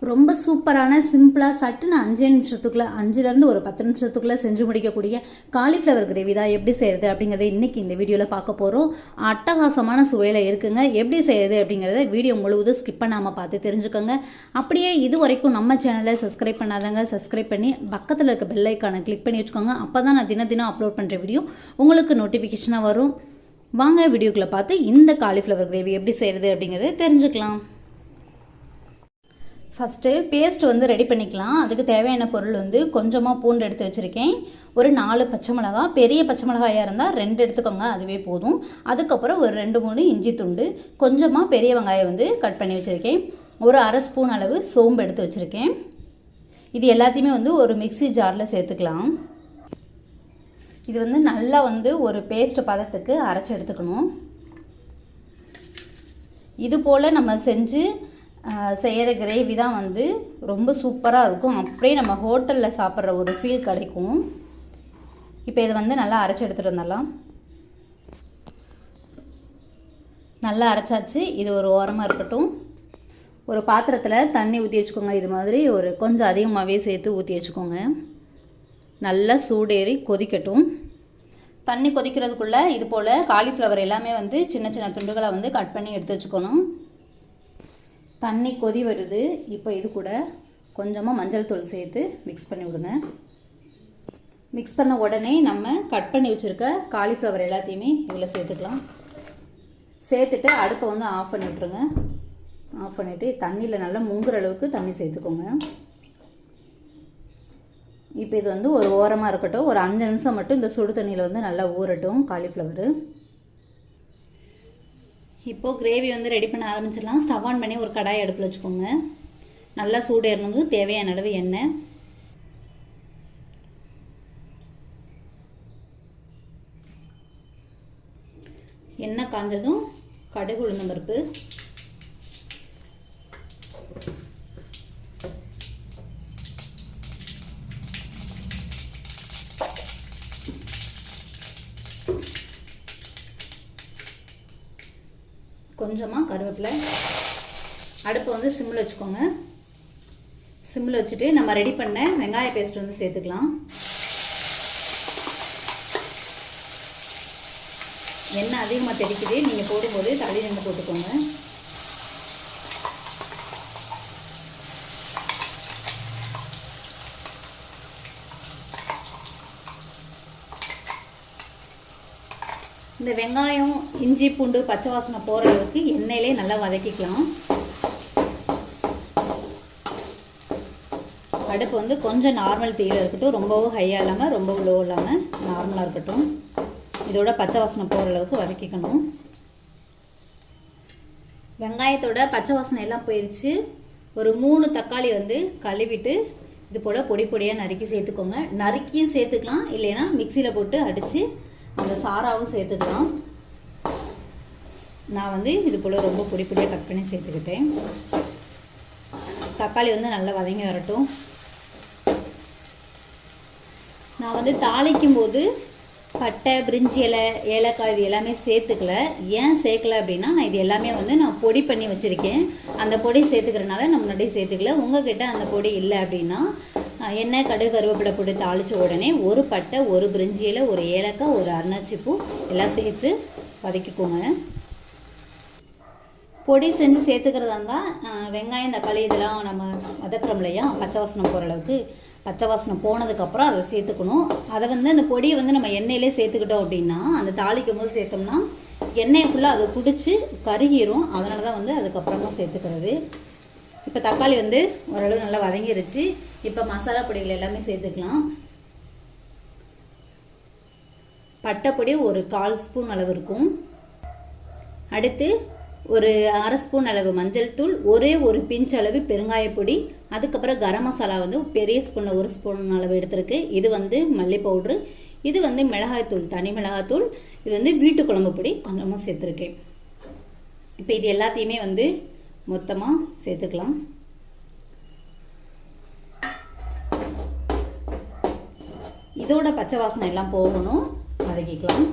ரொம்ப சூப்பரான சிம்பிளாக சட்டுன்னு 5 நிமிஷத்துக்குள்ளே 5லேருந்து ஒரு 10 நிமிஷத்துக்குள்ளே செஞ்சு முடிக்கக்கூடிய காலிஃப்ளவர் கிரேவி தான் எப்படி செய்கிறது அப்படிங்கிறத இன்றைக்கி இந்த வீடியோவில் பார்க்க போகிறோம். அட்டகாசமான சுவையில் இருக்குங்க. எப்படி செய்கிறது அப்படிங்கிறத வீடியோ முழுவதும் ஸ்கிப் பண்ணாமல் பார்த்து தெரிஞ்சுக்கோங்க. அப்படியே இது வரைக்கும் நம்ம சேனலை சப்ஸ்கிரைப் பண்ணாதவங்க சப்ஸ்கிரைப் பண்ணி பக்கத்தில் இருக்க பெல் ஐக்கானை கிளிக் பண்ணி வச்சுக்கோங்க. அப்போ தான் நான் தினம் அப்லோட் பண்ணுற வீடியோ உங்களுக்கு நோட்டிஃபிகேஷனாக வரும். வாங்க வீடியோக்குள்ளே பார்த்து இந்த காலிஃப்ளவர் கிரேவி எப்படி செய்கிறது அப்படிங்கிறத தெரிஞ்சுக்கலாம். ஃபஸ்ட்டு பேஸ்ட் ரெடி பண்ணிக்கலாம். அதுக்கு தேவையான பொருள் கொஞ்சமாக பூண்டு எடுத்து வச்சுருக்கேன். ஒரு 4 பச்சை மிளகா, பெரிய பச்சை மிளகாயாக இருந்தால் 2 எடுத்துக்கோங்க, அதுவே போதும். அதுக்கப்புறம் ஒரு 2-3 இஞ்சி துண்டு, கொஞ்சமாக பெரிய வெங்காயம் கட் பண்ணி வச்சுருக்கேன். ஒரு அரை ஸ்பூன் அளவு சோம்பு எடுத்து வச்சுருக்கேன். இது எல்லாத்தையுமே ஒரு மிக்ஸி ஜாரில் சேர்த்துக்கலாம். இது நல்லா ஒரு பேஸ்ட் பதத்துக்கு அரைச்சி எடுத்துக்கணும். இது போல் நம்ம செஞ்சு செய்கிற கிரேவி தான் ரொம்ப சூப்பராக இருக்கும். அப்படியே நம்ம ஹோட்டலில் சாப்பிட்ற ஒரு ஃபீல் கிடைக்கும். இப்போ இதை நல்லா அரைச்சி எடுத்துகிட்டு வந்துடலாம். நல்லா அரைச்சாச்சு. இது ஒரு ஓரமாக இருக்கட்டும். ஒரு பாத்திரத்தில் தண்ணி ஊற்றி வச்சுக்கோங்க. இது மாதிரி ஒரு கொஞ்சம் அதிகமாகவே சேர்த்து ஊற்றி வச்சுக்கோங்க. நல்லா சூடேறி கொதிக்கட்டும். தண்ணி கொதிக்கிறதுக்குள்ளே இது போல் காலிஃப்ளவர் எல்லாமே சின்ன சின்ன துண்டுகளை கட் பண்ணி எடுத்து வச்சுக்கணும். தண்ணி கொதி வருது. இப்போ இது கூட கொஞ்சமாக மஞ்சள் தூள் சேர்த்து மிக்ஸ் பண்ணி விடுங்க. மிக்ஸ் பண்ண உடனே நம்ம கட் பண்ணி வச்சுருக்க காலிஃப்ளவர் எல்லாத்தையுமே இதில் சேர்த்துக்கலாம். சேர்த்துட்டு அடுப்பை ஆஃப் பண்ணி விட்ருங்க. ஆஃப் பண்ணிவிட்டு தண்ணியில் நல்லா முங்குற அளவுக்கு தண்ணி சேர்த்துக்கோங்க. இப்போ இது ஒரு ஓரமாக இருக்கட்டும். ஒரு 5 நிமிஷம் மட்டும் இந்த சுடு தண்ணியில் நல்லா ஊறட்டும் காலிஃப்ளவரு. இப்போது கிரேவி ரெடி பண்ண ஆரம்பிச்சிடலாம். ஸ்டவ் ஆன் பண்ணி ஒரு கடாய் அடுப்பில் வச்சுக்கோங்க. நல்லா சூடேறினதும் தேவையான அளவு எண்ணெய், எண்ணெய் காஞ்சதும் கடுகு உளுந்தம் பருப்பு, கொஞ்சமாக கருவேப்பிலை. அடுப்பை சிம்மில் வச்சுக்கோங்க. சிம்மில் வச்சுட்டு நம்ம ரெடி பண்ண வெங்காய பேஸ்ட் சேர்த்துக்கலாம். எண்ணெய் அதிகமாக தெரிக்குது. நீங்கள் போடும்போது தள்ளி நின்று போட்டுக்கோங்க. இந்த வெங்காயம், இஞ்சி, பூண்டு பச்சை வாசனை போகிற அளவுக்கு எண்ணெயிலே நல்லா வதக்கிக்கலாம். அடுப்பு கொஞ்சம் நார்மல் தீயில் இருக்கட்டும். ரொம்பவும் ஹையாக இல்லாமல் ரொம்ப லோ இல்லாமல் நார்மலாக இருக்கட்டும். இதோட பச்சை வாசனை போகிற அளவுக்கு வதக்கிக்கணும். வெங்காயத்தோட பச்சை வாசனை எல்லாம் போயிடுச்சு. ஒரு 3 தக்காளி கழுவிட்டு இது போல் பொடி பொடியாக நறுக்கி சேர்த்துக்கோங்க. நறுக்கியும் சேர்த்துக்கலாம், இல்லைன்னா மிக்சியில் போட்டு அடித்து அந்த சாராவும் சேர்த்துக்கலாம். நான் இது போல் ரொம்ப பொடி பொடியாக கட் பண்ணி சேர்த்துக்கிட்டேன். தக்காளி நல்லா வதங்கி வரட்டும். நான் தாளிக்கும் போது பட்டை, பிரிஞ்சி இலை, ஏலக்காய் இது எல்லாமே சேர்த்துக்கல. ஏன் சேர்க்கலை அப்படின்னா, நான் இது எல்லாமே நான் பொடி பண்ணி வச்சுருக்கேன். அந்த பொடி சேர்த்துக்கிறனால நான் முன்னாடியே சேர்த்துக்கல. உங்ககிட்ட அந்த பொடி இல்லை அப்படின்னா எண்ணெய், கடுகு, கருவேப்பிலை போட்டு தாளித்த உடனே ஒரு பட்டை, ஒரு பிரிஞ்சி இலை, ஒரு ஏலக்காய், ஒரு அன்னாச்சிப்பூ எல்லாம் சேர்த்து வதக்கிக்கோங்க. பொடி செஞ்சு சேர்த்துக்கிறதா இருந்தால் வெங்காயம், தக்காளி இதெல்லாம் நம்ம வதக்குறோம் இல்லையா, பச்சை வாசனை போகிற அளவுக்கு. பச்சை வாசனை போனதுக்கப்புறம் அதை சேர்த்துக்கணும். அதை அந்த பொடியை நம்ம எண்ணெயிலே சேர்த்துக்கிட்டோம் அப்படின்னா, அந்த தாளிக்கும் போது சேர்த்தோம்னா எண்ணெயை ஃபுல்லாக அதை குடிச்சு கருகிரும். அதனால தான் அதுக்கப்புறமா சேர்த்துக்கிறது. இப்போ தக்காளி ஓரளவு நல்லா வதங்கிருச்சு. இப்போ மசாலா பொடிகள் எல்லாமே சேர்த்துக்கலாம். பட்டைப்பொடி ஒரு 1/4 ஸ்பூன் அளவு இருக்கும். அடுத்து ஒரு அரை ஸ்பூன் அளவு மஞ்சள் தூள், ஒரே ஒரு பிஞ்ச் அளவு பெருங்காயப்பொடி, அதுக்கப்புறம் கரம் மசாலா பெரிய ஸ்பூனில் 1 ஸ்பூன் அளவு எடுத்துருக்கு. இது மல்லி பவுட்ரு, இது மிளகாய்த்தூள், தனி மிளகாய்த்தூள், இது வீட்டு குழம்பு பொடி கொஞ்சமாக சேர்த்துருக்கேன். இப்போ இது எல்லாத்தையுமே மொத்தமாக சேர்த்துக்கலாம். இதோட பச்சை வாசனை எல்லாம் போகணும், வதக்கிக்கலாம்.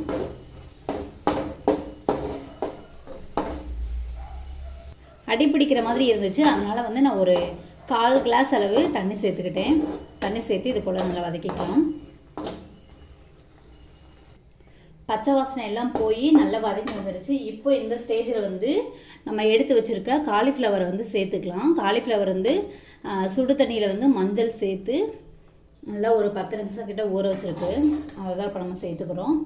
அடி பிடிக்கிற மாதிரி இருந்துச்சு. அதனால நான் ஒரு 1/4 கிளாஸ் அளவு தண்ணி சேர்த்துக்கிட்டேன். தண்ணி சேர்த்து இது போல் நல்லா வதக்கிக்கலாம். பச்சை வாசனை எல்லாம் போய் நல்லா வதக்கி வந்துருச்சு. இப்போ இந்த ஸ்டேஜில் வந்து நம்ம எடுத்து வச்சுருக்க காலிஃப்ளவரை வந்து சேர்த்துக்கலாம். காலிஃப்ளவர் வந்து சுடு தண்ணியில் வந்து மஞ்சள் சேர்த்து நல்லா ஒரு 10 நிமிஷம் கிட்ட ஊற வச்சுருக்கு. அதை தான் இப்போ நம்ம சேர்த்துக்கிறோம்.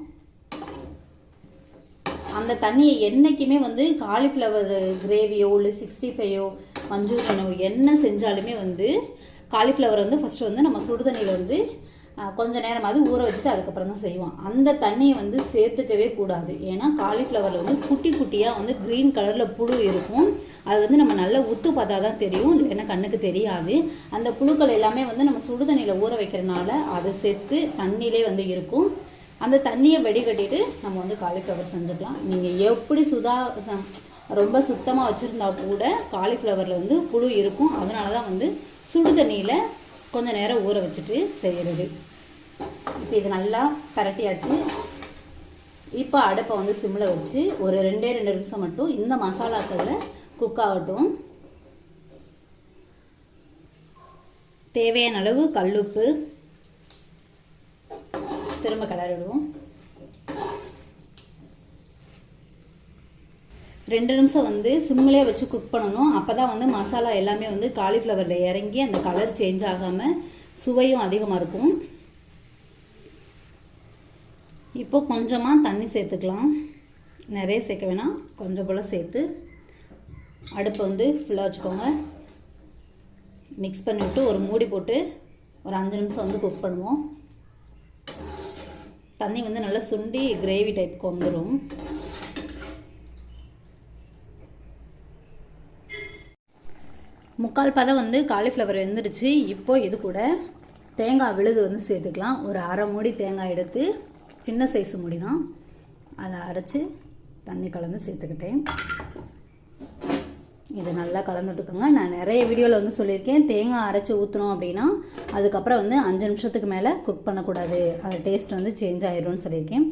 அந்த தண்ணியை என்றைக்குமே வந்து காலிஃப்ளவர் கிரேவியோ இல்லை 65யோ மஞ்சூரியனோ என்ன செஞ்சாலுமே வந்து காலிஃப்ளவர் வந்து ஃபஸ்ட்டு வந்து நம்ம சுடு தண்ணியில் வந்து கொஞ்சம் நேரமாவது ஊற வச்சுட்டு அதுக்கப்புறம் தான் செய்வோம். அந்த தண்ணியை வந்து சேர்த்துக்கவே கூடாது. ஏன்னா காலிஃப்ளவரில் வந்து குட்டி குட்டியாக வந்து க்ரீன் கலரில் புழு இருக்கும். அது வந்து நம்ம நல்லா உத்து பார்த்தா தான் தெரியும், இல்லைன்னா கண்ணுக்கு தெரியாது. அந்த புழுக்கள் எல்லாமே வந்து நம்ம சுடு தண்ணியில் ஊற வைக்கிறனால அது சேர்த்து தண்ணியிலே வந்து இருக்கும். அந்த தண்ணியை வடிகட்டிட்டு நம்ம வந்து காலிஃப்ளவர் செஞ்சுக்கலாம். நீங்கள் எப்படி ரொம்ப சுத்தமாக வச்சுருந்தா கூட காலிஃப்ளவரில் வந்து புழு இருக்கும். அதனால தான் வந்து சுடு தண்ணியில் கொஞ்சம் நேரம் ஊற வச்சுட்டு செய்கிறது. இப்போ இது நல்லா பரட்டியாச்சு. இப்போ அடுப்பை வந்து சிம்மில் வச்சு ஒரு 2 நிமிஷம் மட்டும் இந்த மசாலாக்களில் குக் ஆகட்டும். தேவையான அளவு கல்லுப்பு திரும்ப கிளறிடுவோம். 2 நிமிஷம் வந்து சிம்மிலே வச்சு குக் பண்ணணும். அப்போ தான் வந்து மசாலா எல்லாமே வந்து காலிஃப்ளவரில் இறங்கி அந்த கலர் சேஞ்ச் ஆகாமல் சுவையும் அதிகமாக இருக்கும். இப்போ கொஞ்சமாக தண்ணி சேர்த்துக்கலாம். நிறைய சேர்க்க வேணாம், கொஞ்சம் போல் சேர்த்து அடுப்பை வந்து ஃபுல்லாக வச்சுக்கோங்க. மிக்ஸ் பண்ணிவிட்டு ஒரு மூடி போட்டு ஒரு 5 நிமிஷம் வந்து குக் பண்ணுவோம். தண்ணி வந்து நல்லா சுண்டி கிரேவி டைப்புக்கு வந்துடும். முக்கால் பதம் வந்து காலிஃப்ளவர் வெந்துடுச்சு. இப்போ இது கூட தேங்காய் விழுது வந்து சேர்த்துக்கலாம். ஒரு அரை மூடி தேங்காய் எடுத்து, சின்ன சைஸ் மூடி தான், அதை அரைச்சி தண்ணி கலந்து சேர்த்துக்கிட்டேன். இது நல்லா கலந்துட்டுக்கோங்க. நான் நிறைய வீடியோவில் வந்து சொல்லியிருக்கேன், தேங்காய் அரைச்சி ஊற்றணும் அப்படின்னா அதுக்கப்புறம் வந்து 5 நிமிஷத்துக்கு மேலே குக் பண்ணக்கூடாது, அது டேஸ்ட் வந்து சேஞ்ச் ஆகிடும்னு சொல்லியிருக்கேன்.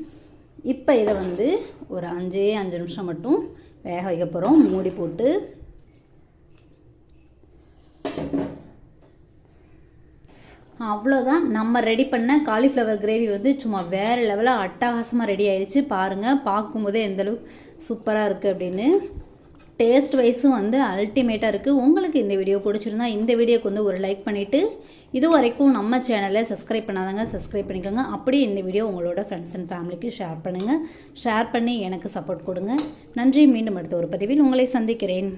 இப்போ இதை வந்து ஒரு 5 நிமிஷம் மட்டும் வேக வைக்க போகிறோம் மூடி போட்டு. அவ்வளோதான், நம்ம ரெடி பண்ண காலிஃப்ளவர் கிரேவி வந்து சும்மா வேறு லெவலாக அட்டகாசமாக ரெடி ஆயிடுச்சு. பாருங்கள், பார்க்கும்போதே எந்தளவு சூப்பராக இருக்குது அப்படின்னு. டேஸ்ட் வைஸும் வந்து அல்டிமேட்டாக இருக்குது. உங்களுக்கு இந்த வீடியோ பிடிச்சிருந்தா இந்த வீடியோக்கு வந்து ஒரு லைக் பண்ணிவிட்டு, இது வரைக்கும் நம்ம சேனலை சப்ஸ்கிரைப் பண்ணாதாங்க சப்ஸ்கிரைப் பண்ணிக்கோங்க. அப்படி இந்த வீடியோ உங்களோட ஃப்ரெண்ட்ஸ் அண்ட் ஃபேமிலிக்கு ஷேர் பண்ணுங்கள். ஷேர் பண்ணி எனக்கு சப்போர்ட் கொடுங்க. நன்றி. மீண்டும் அடுத்த ஒரு பதிவில் உங்களை சந்திக்கிறேன்.